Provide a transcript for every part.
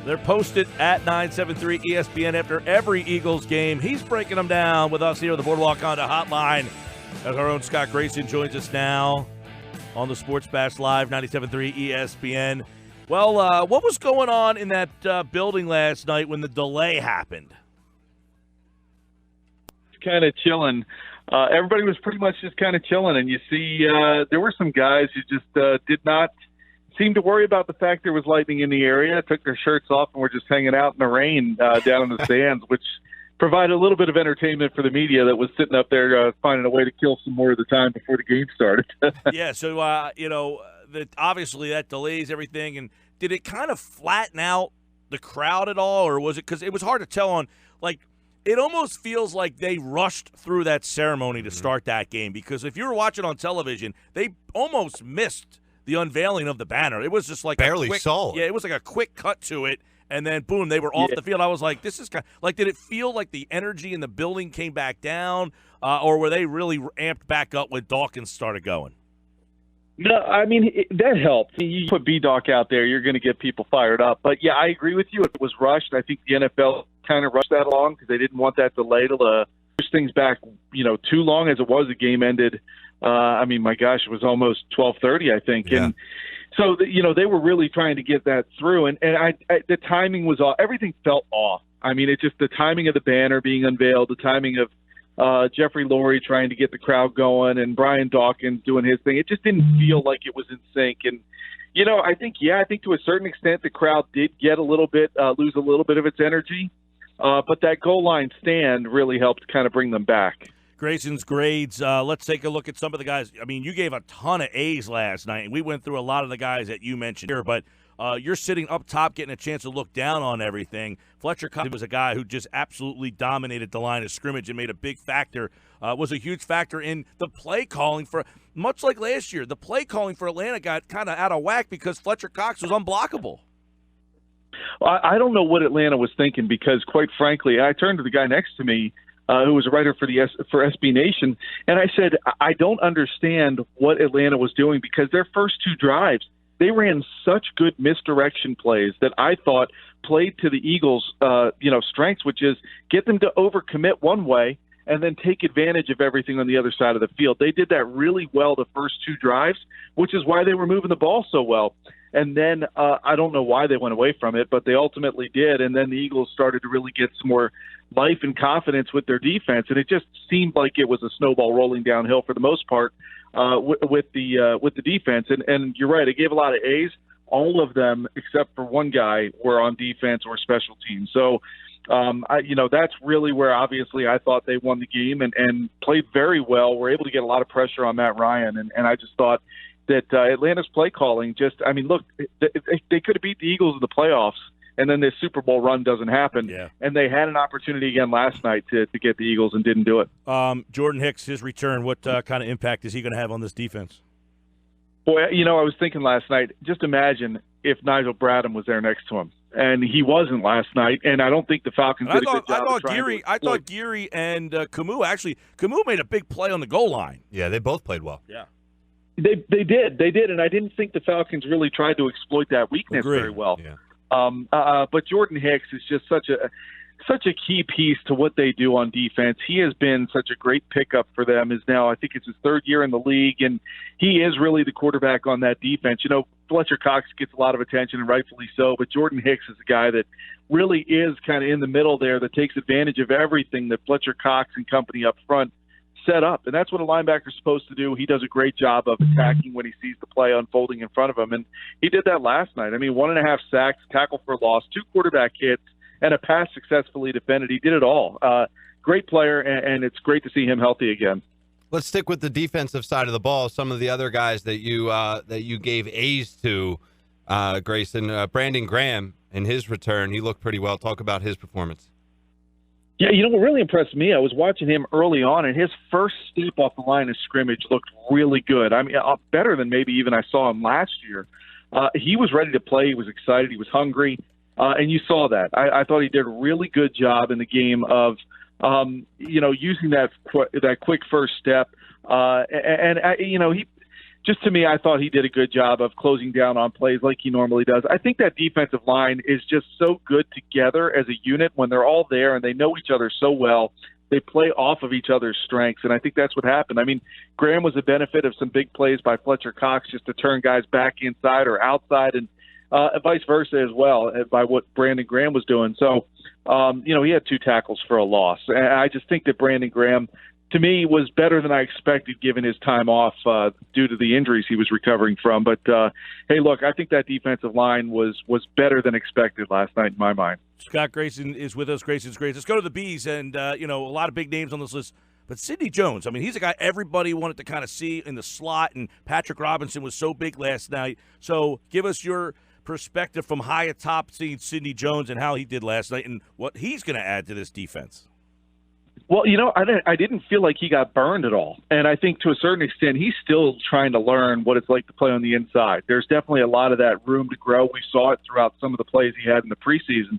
They're posted at 973 ESPN after every Eagles game. He's breaking them down with us here on the Boardwalk Honda Hotline. As our own Scott Grayson joins us now on the Sports Bash Live, 97.3 ESPN. Well, what was going on in that building last night when the delay happened? Kind of chilling. Everybody was pretty much just kind of chilling, and you see there were some guys who just did not seem to worry about the fact there was lightning in the area, took their shirts off, and were just hanging out in the rain down in the stands, which provided a little bit of entertainment for the media that was sitting up there finding a way to kill some more of the time before the game started. Yeah, so, obviously that delays everything, and did it kind of flatten out the crowd at all, or was it – because it was hard to tell on – like – it almost feels like they rushed through that ceremony to start that game, because if you were watching on television, they almost missed the unveiling of the banner. It was just like barely saw it. Yeah, it was like a quick cut to it, and then boom, they were off the field. I was like, this is kind of, like, did it feel like the energy in the building came back down, or were they really amped back up when Dawkins started going? No, I mean, that helped. You put B-Doc out there, you're going to get people fired up. But, yeah, I agree with you. It was rushed. I think the NFL kind of rushed that along because they didn't want that delay to push things back, too long as it was. The game ended, my gosh, it was almost 12:30, I think. Yeah. And so, they were really trying to get that through. And the timing was off. Everything felt off. I mean, it's just the timing of the banner being unveiled, the timing of Jeffrey Lurie trying to get the crowd going, and Brian Dawkins doing his thing. It just didn't feel like it was in sync. And, I think to a certain extent the crowd did get lose a little bit of its energy. But that goal line stand really helped kind of bring them back. Grayson's grades, let's take a look at some of the guys. I mean, you gave a ton of A's last night, and we went through a lot of the guys that you mentioned here, but you're sitting up top getting a chance to look down on everything. Fletcher Cox was a guy who just absolutely dominated the line of scrimmage and made a big factor, was a huge factor in the play calling for, much like last year, the play calling for Atlanta got kind of out of whack because Fletcher Cox was unblockable. I don't know what Atlanta was thinking because, quite frankly, I turned to the guy next to me who was a writer for SB Nation, and I said, I don't understand what Atlanta was doing because their first two drives, they ran such good misdirection plays that I thought played to the Eagles' strengths, which is get them to overcommit one way and then take advantage of everything on the other side of the field. They did that really well the first two drives, which is why they were moving the ball so well. And then I don't know why they went away from it, but they ultimately did. And then the Eagles started to really get some more life and confidence with their defense, and it just seemed like it was a snowball rolling downhill for the most part with the defense. And you're right, it gave a lot of A's. All of them, except for one guy, were on defense or special teams. So, that's really where obviously I thought they won the game and played very well. Were able to get a lot of pressure on Matt Ryan, and I just thought that Atlanta's play calling look, they could have beat the Eagles in the playoffs, and then this Super Bowl run doesn't happen. Yeah. And they had an opportunity again last night to get the Eagles and didn't do it. Jordan Hicks, his return, what kind of impact is he going to have on this defense? Boy, I was thinking last night, just imagine if Nigel Bradham was there next to him. And he wasn't last night, and I don't think the Falcons did a good job of trying to. I thought Geary and Camus made a big play on the goal line. Yeah, they both played well. Yeah. They did, and I didn't think the Falcons really tried to exploit that weakness very well. Yeah. But Jordan Hicks is just such a key piece to what they do on defense. He has been such a great pickup for them. I think it's his third year in the league, and he is really the quarterback on that defense. Fletcher Cox gets a lot of attention, and rightfully so, but Jordan Hicks is a guy that really is kind of in the middle there that takes advantage of everything that Fletcher Cox and company up front set up. And that's what a linebacker's supposed to do. He does a great job of attacking when he sees the play unfolding in front of him. And he did that last night. 1.5 sacks, tackle for a loss, 2 quarterback hits, and a pass successfully defended. He did it all. Great player, and it's great to see him healthy again. Let's stick with the defensive side of the ball. Some of the other guys that you gave A's to, Grayson, Brandon Graham in his return, he looked pretty well. Talk about his performance. Yeah, what really impressed me, I was watching him early on, and his first step off the line of scrimmage looked really good. Better than maybe even I saw him last year. He was ready to play. He was excited. He was hungry, and you saw that. I thought he did a really good job in the game of, using that quick first step. He just to me, I thought he did a good job of closing down on plays like he normally does. I think that defensive line is just so good together as a unit when they're all there and they know each other so well. They play off of each other's strengths, and I think that's what happened. I mean, Graham was a benefit of some big plays by Fletcher Cox just to turn guys back inside or outside, and vice versa as well by what Brandon Graham was doing. So, he had 2 tackles for a loss. And I just think that Brandon Graham, to me, was better than I expected given his time off due to the injuries he was recovering from. But, hey, look, I think that defensive line was better than expected last night in my mind. Scott Grayson is with us. Grayson's great. Let's go to the Bees, and, a lot of big names on this list. But Sidney Jones, I mean, he's a guy everybody wanted to kind of see in the slot, and Patrick Robinson was so big last night. So give us your perspective from high atop seeing Sidney Jones and how he did last night and what he's going to add to this defense. Well, I didn't feel like he got burned at all. And I think to a certain extent, he's still trying to learn what it's like to play on the inside. There's definitely a lot of that room to grow. We saw it throughout some of the plays he had in the preseason.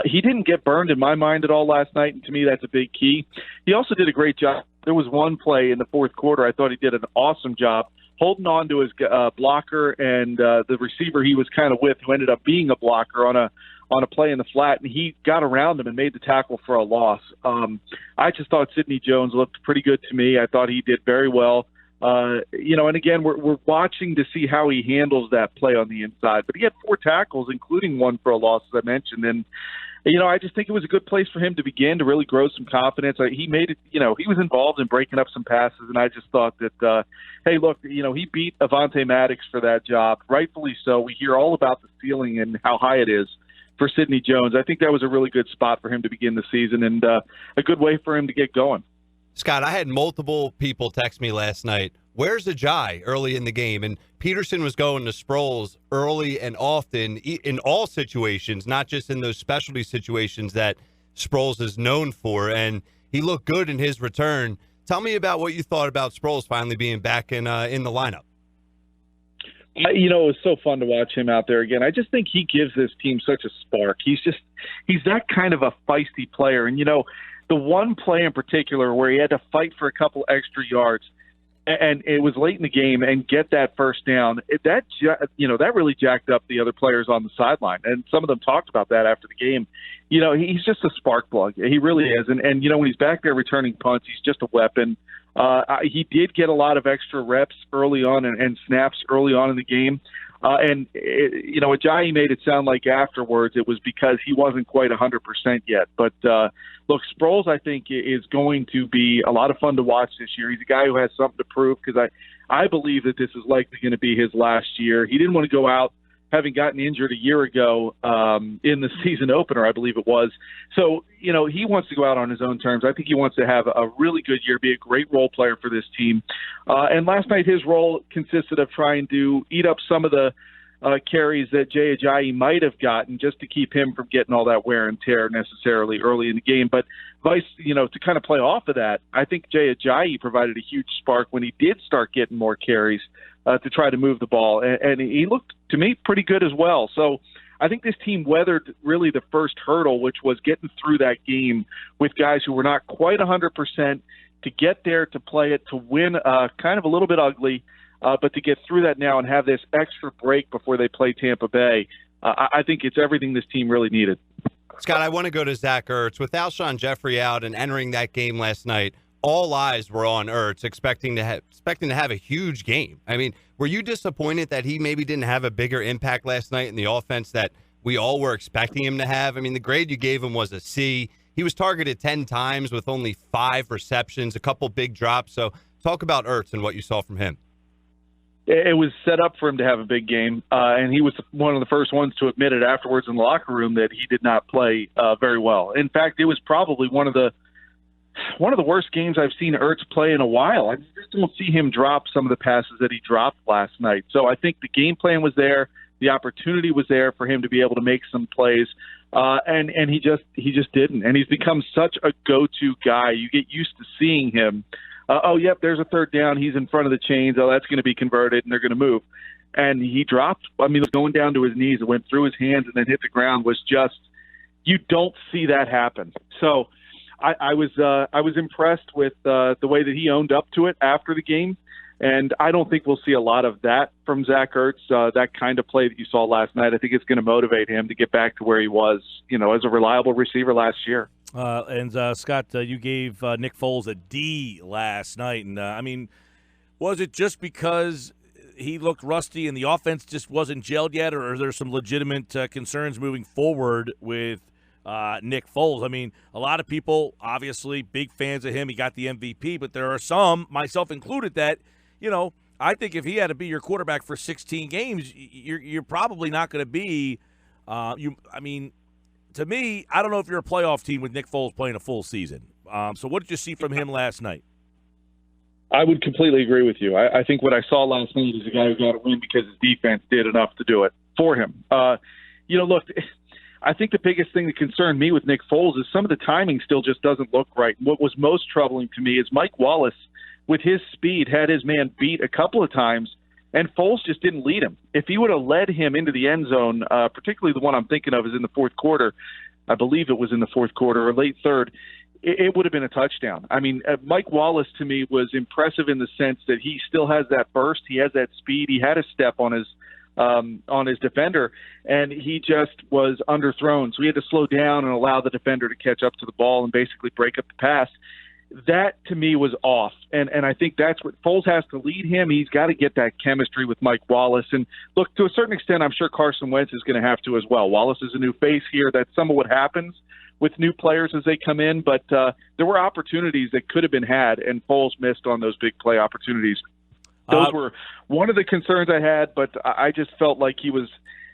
He didn't get burned in my mind at all last night, and to me, that's a big key. He also did a great job. There was one play in the fourth quarter I thought he did an awesome job holding on to his blocker and the receiver he was kind of with, who ended up being a blocker on a play in the flat, and he got around him and made the tackle for a loss. I just thought Sidney Jones looked pretty good to me. I thought he did very well. And again, we're watching to see how he handles that play on the inside. But he had 4 tackles, including one for a loss, as I mentioned. And, I just think it was a good place for him to begin to really grow some confidence. He made it, he was involved in breaking up some passes, and I just thought that, hey, look, he beat Avonte Maddox for that job, rightfully so. We hear all about the ceiling and how high it is for Sidney Jones. I think that was a really good spot for him to begin the season and a good way for him to get going. Scott, I had multiple people text me last night, where's Ajayi early in the game? And Peterson was going to Sproles early and often in all situations, not just in those specialty situations that Sproles is known for. And he looked good in his return. Tell me about what you thought about Sproles finally being back in the lineup. It was so fun to watch him out there again. I just think he gives this team such a spark. He's that kind of a feisty player. And, the one play in particular where he had to fight for a couple extra yards, and it was late in the game, and get that first down, that really jacked up the other players on the sideline. And some of them talked about that after the game. He's just a spark plug. He really is. And when he's back there returning punts, he's just a weapon. He did get a lot of extra reps early on and snaps early on in the game. Ajayi made it sound like afterwards it was because he wasn't quite 100% yet. But, look, Sproles, I think, is going to be a lot of fun to watch this year. He's a guy who has something to prove because I believe that this is likely going to be his last year. He didn't want to go out having gotten injured a year ago in the season opener, I believe it was. So, he wants to go out on his own terms. I think he wants to have a really good year, be a great role player for this team. And last night his role consisted of trying to eat up some of the carries that Jay Ajayi might have gotten just to keep him from getting all that wear and tear necessarily early in the game. But to kind of play off of that, I think Jay Ajayi provided a huge spark when he did start getting more carries to try to move the ball. And he looked, to me, pretty good as well. So I think this team weathered really the first hurdle, which was getting through that game with guys who were not quite 100% to get there, to play it, to win kind of a little bit ugly, but to get through that now and have this extra break before they play Tampa Bay. I think it's everything this team really needed. Scott, I want to go to Zach Ertz. With Alshon Jeffrey out and entering that game last night, all eyes were on Ertz, expecting to have a huge game. I mean, were you disappointed that he maybe didn't have a bigger impact last night in the offense that we all were expecting him to have? I mean, the grade you gave him was a C. He was targeted 10 times with only 5 receptions, a couple big drops. So talk about Ertz and what you saw from him. It was set up for him to have a big game, and he was one of the first ones to admit it afterwards in the locker room that he did not play very well. In fact, it was probably one of the worst games I've seen Ertz play in a while. I just don't see him drop some of the passes that he dropped last night. So I think the game plan was there, the opportunity was there for him to be able to make some plays, and he just didn't. And he's become such a go-to guy. You get used to seeing him. There's a third down. He's in front of the chains. Oh, that's going to be converted, and they're going to move. And he dropped. I mean, going down to his knees, it went through his hands and then hit the ground. Was just, you don't see that happen. So I was impressed with the way that he owned up to it after the game. And I don't think we'll see a lot of that from Zach Ertz, that kind of play that you saw last night. I think it's going to motivate him to get back to where he was, as a reliable receiver last year. And Scott, you gave Nick Foles a D last night. And, was it just because he looked rusty and the offense just wasn't gelled yet, or are there some legitimate concerns moving forward with Nick Foles? A lot of people, obviously, big fans of him. He got the MVP, but there are some, myself included, that, I think if he had to be your quarterback for 16 games, you're probably not going to be to me, I don't know if you're a playoff team with Nick Foles playing a full season. So what did you see from him last night? I would completely agree with you. I think what I saw last night is a guy who got a win because his defense did enough to do it for him. Look, I think the biggest thing that concerned me with Nick Foles is some of the timing still just doesn't look right. What was most troubling to me is Mike Wallace, with his speed, had his man beat a couple of times, and Foles just didn't lead him. If he would have led him into the end zone, particularly the one I'm thinking of is in the fourth quarter, I believe it was in the fourth quarter or late third, it would have been a touchdown. Mike Wallace, to me, was impressive in the sense that he still has that burst. He has that speed. He had a step on his defender, and he just was underthrown. So he had to slow down and allow the defender to catch up to the ball and basically break up the pass. That, to me, was off. And I think that's what Foles has to lead him. He's got to get that chemistry with Mike Wallace. And, look, to a certain extent, I'm sure Carson Wentz is going to have to as well. Wallace is a new face here. That's some of what happens with new players as they come in. But there were opportunities that could have been had, and Foles missed on those big play opportunities. Those were one of the concerns I had, but I just felt like he was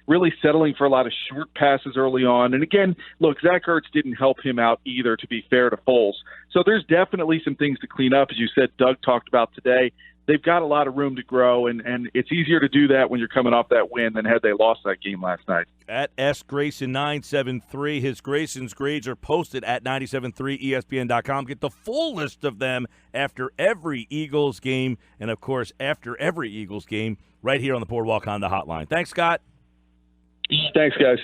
really settling for a lot of short passes early on. And again, look, Zach Ertz didn't help him out either, to be fair to Foles. So there's definitely some things to clean up, as you said, Doug talked about today. They've got a lot of room to grow, and it's easier to do that when you're coming off that win than had they lost that game last night. At SGrayson973, his Grayson's grades are posted at 973ESPN.com. Get the full list of them after every Eagles game, and, of course, after every Eagles game right here on the Boardwalk Honda Hotline. Thanks, Scott. Thanks, guys.